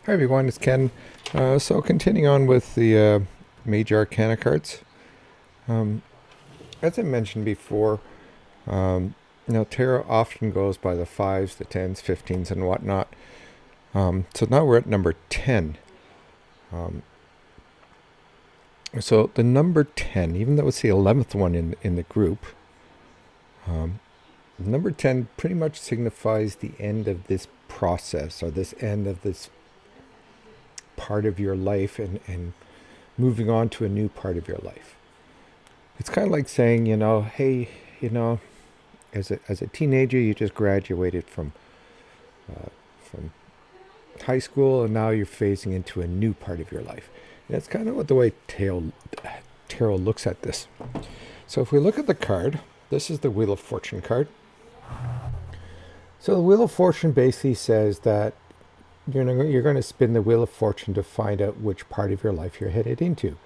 Hi everyone, it's Ken. So continuing on with the Major Arcana cards. Um, as I mentioned before, tarot often goes by the 5s, the 10s, 15s, and whatnot. So now we're at number 10. So the number 10, even though it's the 11th one in the group, number 10 pretty much signifies the end of this process, or this end of this part of your life, and moving on to a new part of your life. It's kind of like saying, hey, as a teenager, you just graduated from high school, and now you're phasing into a new part of your life. And that's kind of what the way tarot looks at this. So if we look at the card, this is the Wheel of Fortune card. So the Wheel of Fortune basically says that you're going to spin the Wheel of Fortune to find out which part of your life you're headed into.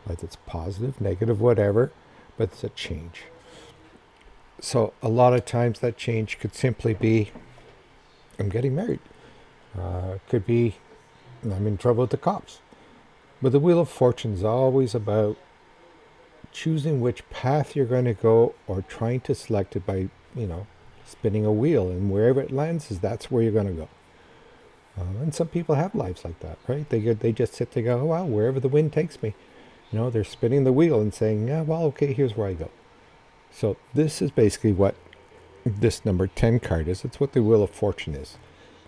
Whether it's positive, negative, whatever, but it's a change. So a lot of times that change could simply be, I'm getting married. Could be, I'm in trouble with the cops. But the Wheel of Fortune is always about choosing which path you're going to go, or trying to select it by, spinning a wheel, and wherever it lands, that's where you're going to go. And some people have lives like that, right? They just sit there and go, oh, well, wherever the wind takes me. They're spinning the wheel and saying, yeah, well, okay, here's where I go. So this is basically what this number 10 card is. It's what the Wheel of Fortune is.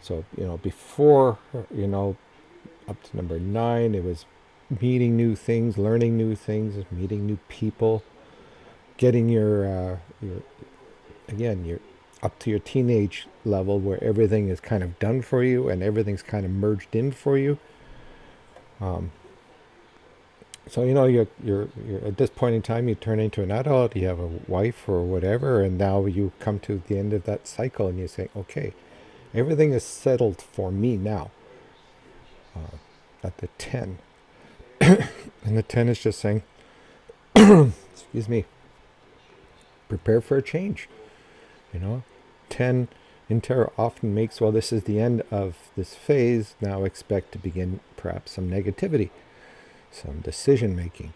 So, before, up to number 9, it was meeting new things, learning new things, meeting new people, getting your up to your teenage level, where everything is kind of done for you and everything's kind of merged in for you. So you're at this point in time, you turn into an adult, you have a wife or whatever, and now you come to the end of that cycle, and you say, okay, everything is settled for me now. At the 10, and the 10 is just saying, excuse me, prepare for a change. 10 in tarot often makes, well, this is the end of this phase, now expect to begin perhaps some negativity, some decision making.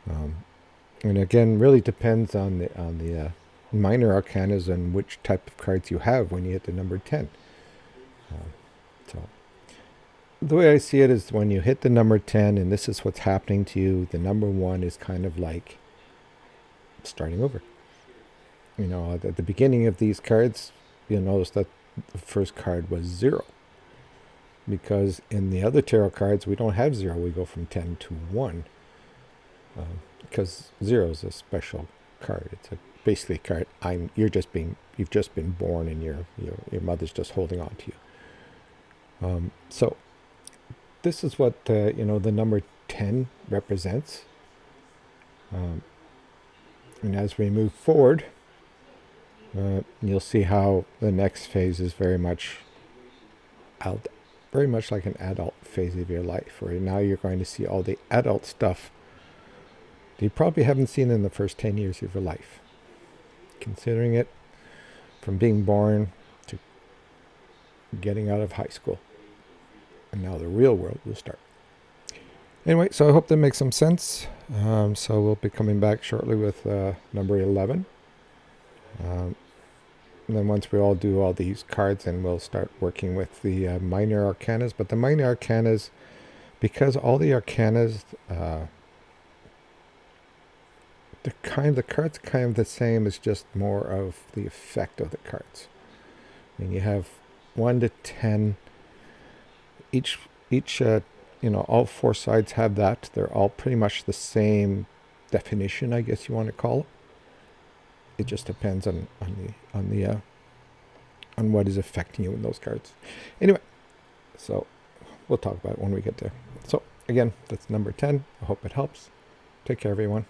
And again, really depends on the minor arcanas and which type of cards you have when you hit the number 10. So the way I see it is, when you hit the number 10 and this is what's happening to you, the number 1 is kind of like starting over. At the beginning of these cards, you'll notice that the first card was 0. Because in the other tarot cards, we don't have 0. We go from 10 to 1. Because 0 is a special card. It's basically a card. You've just been born, and your mother's just holding on to you. So this is what the number 10 represents. And as we move forward, you'll see how the next phase is very much like an adult phase of your life, where now you're going to see all the adult stuff that you probably haven't seen in the first 10 years of your life. Considering it from being born to getting out of high school. And now the real world will start. Anyway, so I hope that makes some sense. So we'll be coming back shortly with number 11. And then once we all do all these cards, and we'll start working with the minor arcanas. But the minor arcanas, because all the arcanas, the cards are kind of the same, as just more of the effect of the cards. And you have 1 to 10. Each all 4 sides have that. They're all pretty much the same definition, I guess you want to call it. It just depends on what is affecting you in those cards. Anyway, so we'll talk about it when we get there. So again, that's number 10. I hope it helps. Take care, everyone.